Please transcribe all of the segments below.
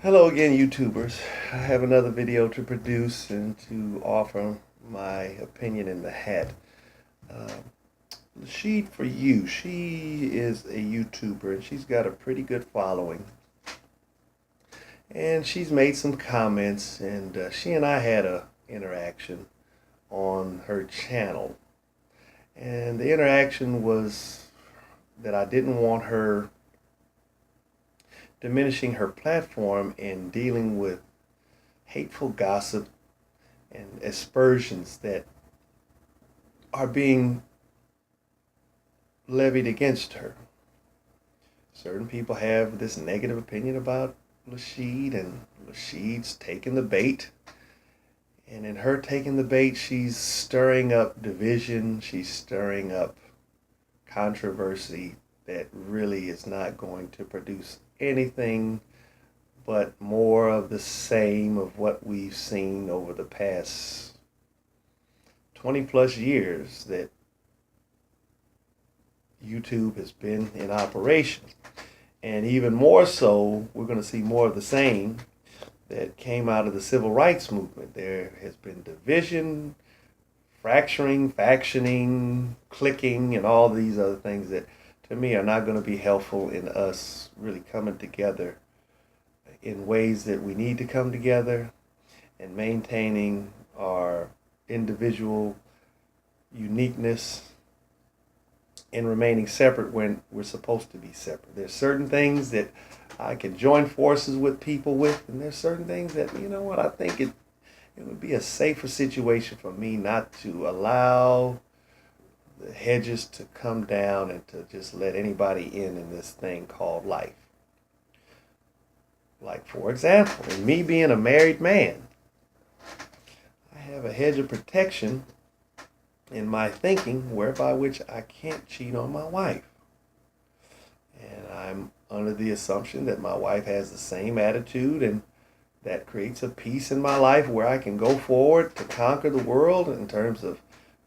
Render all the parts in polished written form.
Hello again, YouTubers. I have another video to produce and to offer my opinion in the hat. Uh, Lashid4u, she is a YouTuber and she's got a pretty good following. And she's made some comments, and she and I had a interaction on her channel. And the interaction was that I didn't want her diminishing her platform in dealing with hateful gossip and aspersions that are being levied against her. Certain people have this negative opinion about Lashid, and Lashid's taking the bait. And in her taking the bait, she's stirring up division, she's stirring up controversy that really is not going to produce anything but more of the same of what we've seen over the past 20 plus years that YouTube has been in operation. And even more so, we're going to see more of the same that came out of the civil rights movement. There has been division, fracturing, factioning, clicking, and all these other things that to me are not going to be helpful in us really coming together in ways that we need to come together and maintaining our individual uniqueness and remaining separate when we're supposed to be separate. There's certain things that I can join forces with people with, and there's certain things that, you know what, I think it would be a safer situation for me not to allow the hedges to come down and to just let anybody in this thing called life. Like, for example, in me being a married man, I have a hedge of protection in my thinking whereby which I can't cheat on my wife. And I'm under the assumption that my wife has the same attitude, and that creates a peace in my life where I can go forward to conquer the world in terms of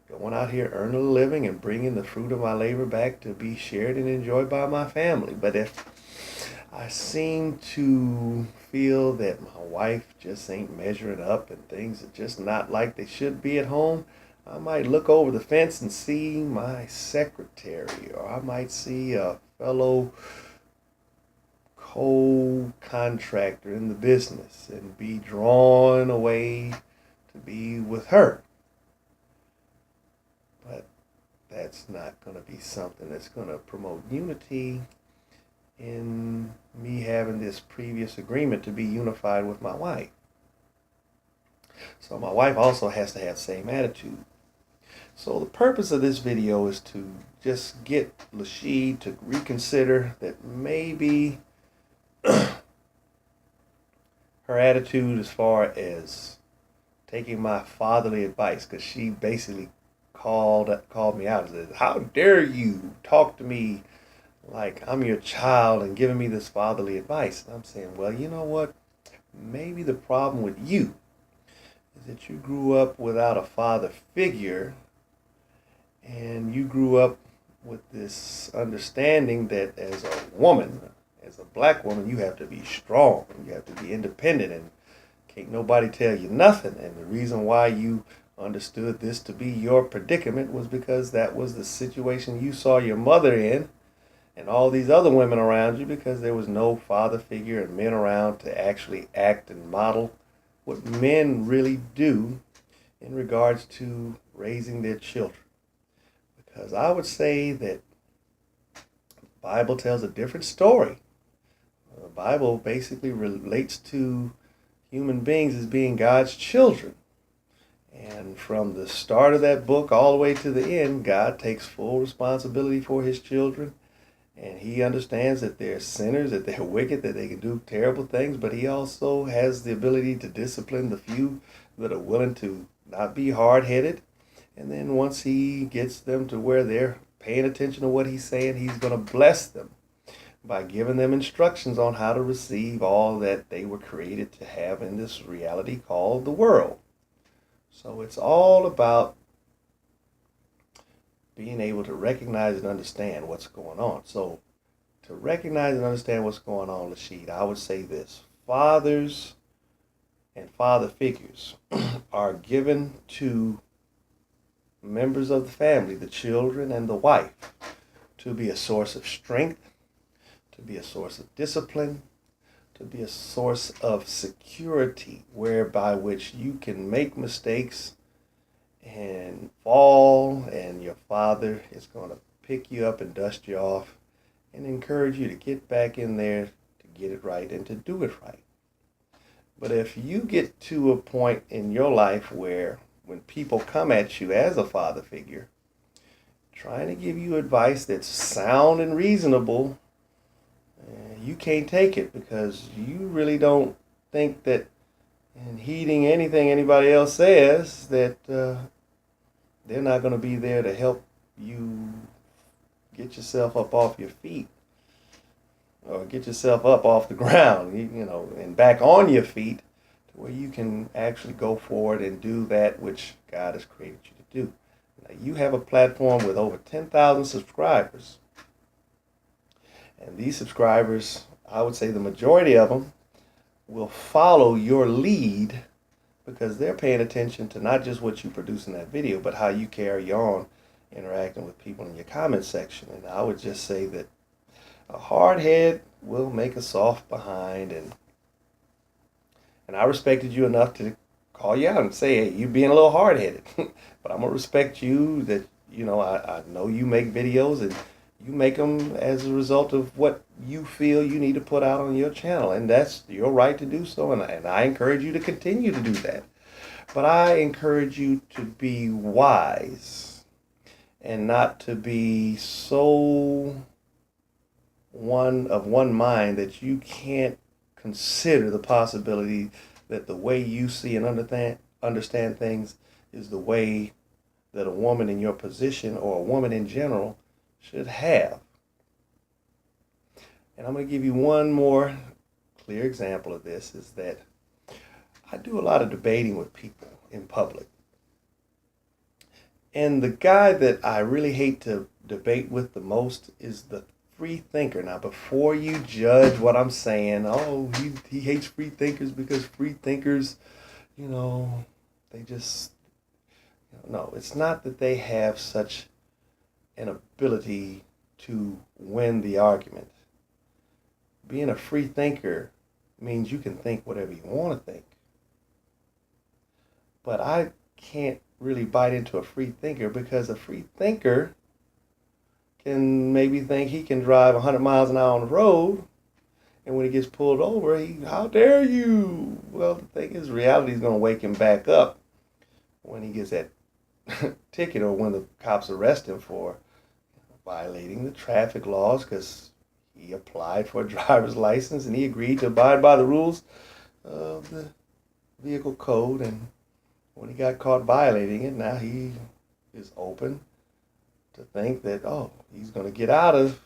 going out here, earning a living, and bringing the fruit of my labor back to be shared and enjoyed by my family. But if I seem to feel that my wife just ain't measuring up and things are just not like they should be at home, I might look over the fence and see my secretary, or I might see a fellow co-contractor in the business and be drawn away to be with her. But that's not going to be something that's going to promote unity in me having this previous agreement to be unified with my wife. So my wife also has to have the same attitude. So the purpose of this video is to just get Lashid to reconsider that maybe her attitude as far as taking my fatherly advice, because she basically called me out and said, "How dare you talk to me like I'm your child and giving me this fatherly advice?" And I'm saying, well, you know what? Maybe the problem with you is that you grew up without a father figure, and you grew up with this understanding that as a woman, as a black woman, you have to be strong, you have to be independent, and can't nobody tell you nothing. And the reason why you understood this to be your predicament was because that was the situation you saw your mother in and all these other women around you, because there was no father figure and men around to actually act and model what men really do in regards to raising their children. Because I would say that the Bible tells a different story. The Bible basically relates to human beings as being God's children. And from the start of that book all the way to the end, God takes full responsibility for his children. And he understands that they're sinners, that they're wicked, that they can do terrible things, but he also has the ability to discipline the few that are willing to not be hard-headed. And then once he gets them to where they're paying attention to what he's saying, he's going to bless them by giving them instructions on how to receive all that they were created to have in this reality called the world. So it's all about being able to recognize and understand what's going on. So to recognize and understand what's going on, Lashid, I would say this. fathers and father figures are given to members of the family, the children and the wife, to be a source of strength, to be a source of discipline, to be a source of security, whereby which you can make mistakes and fall, and your father is going to pick you up and dust you off and encourage you to get back in there to get it right and to do it right. But if you get to a point in your life where when people come at you as a father figure, trying to give you advice that's sound and reasonable, you can't take it because you really don't think that in heeding anything anybody else says that they're not going to be there to help you get yourself up off your feet or get yourself up off the ground, and back on your feet to where you can actually go forward and do that which God has created you to do. Now, you have a platform with over 10,000 subscribers. And these subscribers, I would say the majority of them, will follow your lead because they're paying attention to not just what you produce in that video, but how you carry on interacting with people in your comment section. And I would just say that a hard head will make a soft behind. And I respected you enough to call you out and say, hey, you're being a little hard-headed. But I'm going to respect you that, I know you make videos and you make them as a result of what you feel you need to put out on your channel. And that's your right to do so. And I encourage you to continue to do that. But I encourage you to be wise and not to be so one mind that you can't consider the possibility that the way you see and understand things is the way that a woman in your position or a woman in general should have. And I'm going to give you one more clear example of this, is that I do a lot of debating with people in public. And the guy that I really hate to debate with the most is the free thinker. Now, before you judge what I'm saying, he hates free thinkers because free thinkers, they just, no, it's not that they have such an ability to win the argument. Being a free thinker means you can think whatever you want to think. But I can't really bite into a free thinker because a free thinker can maybe think he can drive 100 miles an hour on the road, and when he gets pulled over, how dare you? Well, the thing is, reality is going to wake him back up when he gets that ticket or when the cops arrest him for violating the traffic laws because he applied for a driver's license and he agreed to abide by the rules of the vehicle code. And when he got caught violating it, now he is open to think that, he's going to get out of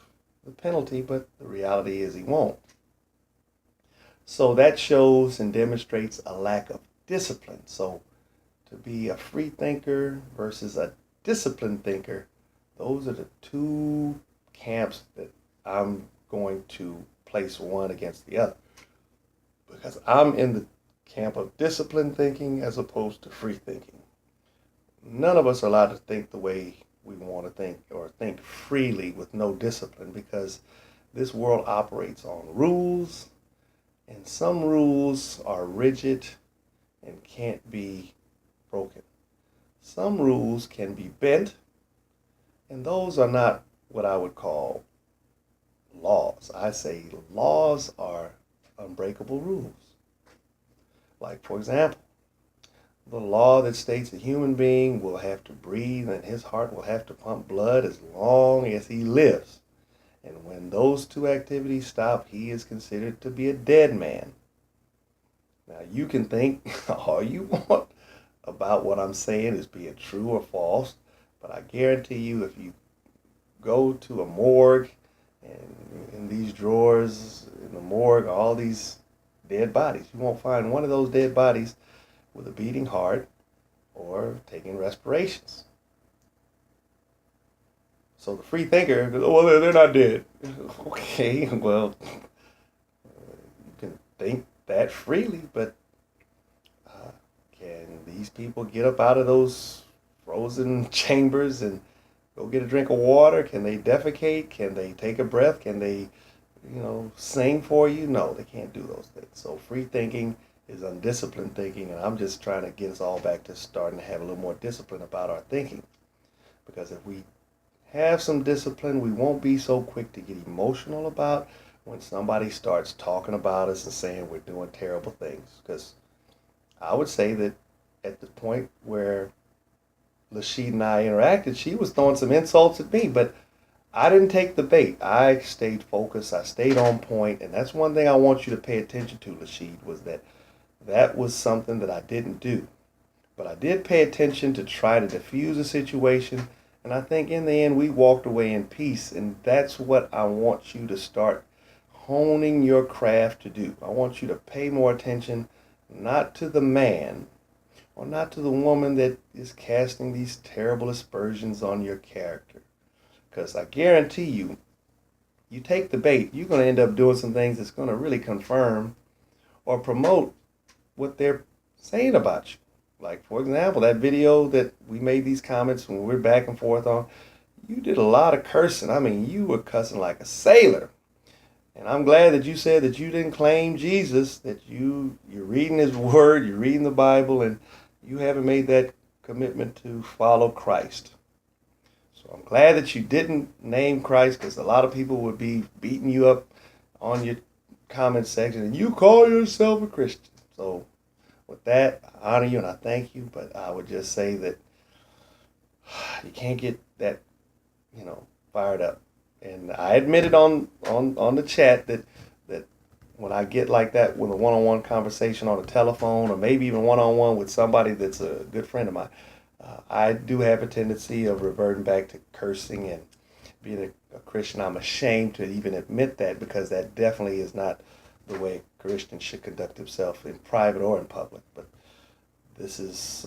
the penalty, but the reality is he won't. So that shows and demonstrates a lack of discipline. So to be a free thinker versus a disciplined thinker, those are the two camps that I'm going to place one against the other. Because I'm in the camp of disciplined thinking as opposed to free thinking. None of us are allowed to think the way we want to think or think freely with no discipline, because this world operates on rules, and some rules are rigid and can't be broken. Some rules can be bent, and those are not what I would call laws. I say laws are unbreakable rules. Like, for example, the law that states a human being will have to breathe and his heart will have to pump blood as long as he lives. And when those two activities stop, he is considered to be a dead man. Now, you can think all you want about what I'm saying is being true or false, but I guarantee you, if you go to a morgue, and in these drawers in the morgue are all these dead bodies, you won't find one of those dead bodies with a beating heart or taking respirations. So the free thinker goes, they're not dead. Okay, well, you can think that freely, but can these people get up out of those frozen chambers and go get a drink of water? Can they defecate? Can they take a breath? Can they, sing for you? No, they can't do those things. So free thinking is undisciplined thinking, and I'm just trying to get us all back to starting to have a little more discipline about our thinking. Because if we have some discipline, we won't be so quick to get emotional about when somebody starts talking about us and saying we're doing terrible things. Because I would say that at the point where Lashid and I interacted, she was throwing some insults at me, but I didn't take the bait. I stayed focused. I stayed on point, and that's one thing I want you to pay attention to, Lashid, was that was something that I didn't do. But I did pay attention to try to diffuse the situation, and I think in the end we walked away in peace, and that's what I want you to start honing your craft to do. I want you to pay more attention, not to the man, or not to the woman that is casting these terrible aspersions on your character. Because I guarantee you, you take the bait, you're going to end up doing some things that's going to really confirm or promote what they're saying about you. Like, for example, that video that we made these comments when we're back and forth on, you did a lot of cursing. I mean, you were cussing like a sailor. And I'm glad that you said that you didn't claim Jesus, that you're reading his word, you're reading the Bible, and you haven't made that commitment to follow Christ. So I'm glad that you didn't name Christ, because a lot of people would be beating you up on your comment section, and you call yourself a Christian. So with that, I honor you and I thank you, but I would just say that you can't get that, fired up. And I admitted on the chat that when I get like that with a one-on-one conversation on a telephone, or maybe even one-on-one with somebody that's a good friend of mine, I do have a tendency of reverting back to cursing and being a Christian. I'm ashamed to even admit that, because that definitely is not the way a Christian should conduct himself in private or in public. But this is,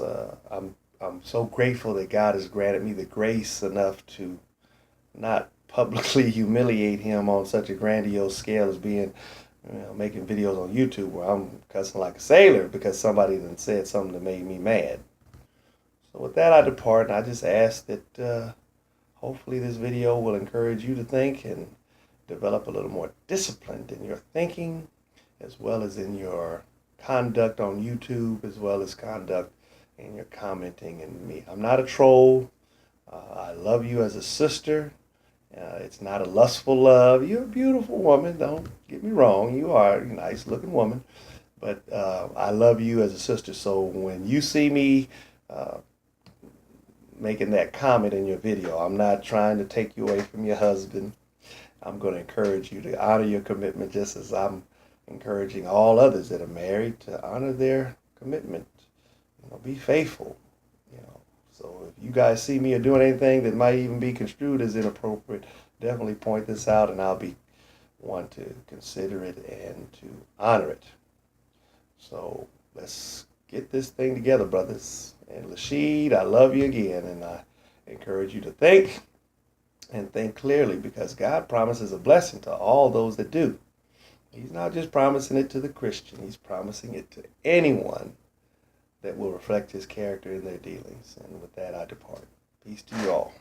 I'm so grateful that God has granted me the grace enough to not publicly humiliate him on such a grandiose scale as being, making videos on YouTube where I'm cussing like a sailor because somebody then said something that made me mad. So with that, I depart, and I just ask that hopefully this video will encourage you to think and develop a little more discipline in your thinking, as well as in your conduct on YouTube, as well as conduct in your commenting in me. I'm not a troll. I love you as a sister. It's not a lustful love. You're a beautiful woman. Don't get me wrong. You are a nice looking woman. But I love you as a sister. So when you see me making that comment in your video, I'm not trying to take you away from your husband. I'm going to encourage you to honor your commitment, just as I'm encouraging all others that are married to honor their commitment. Be faithful. So if you guys see me doing anything that might even be construed as inappropriate, definitely point this out, and I'll be one to consider it and to honor it. So let's get this thing together, brothers. And Lashid, I love you again, and I encourage you to think and think clearly, because God promises a blessing to all those that do. He's not just promising it to the Christian. He's promising it to anyone that will reflect his character in their dealings. And with that, I depart. Peace to you all.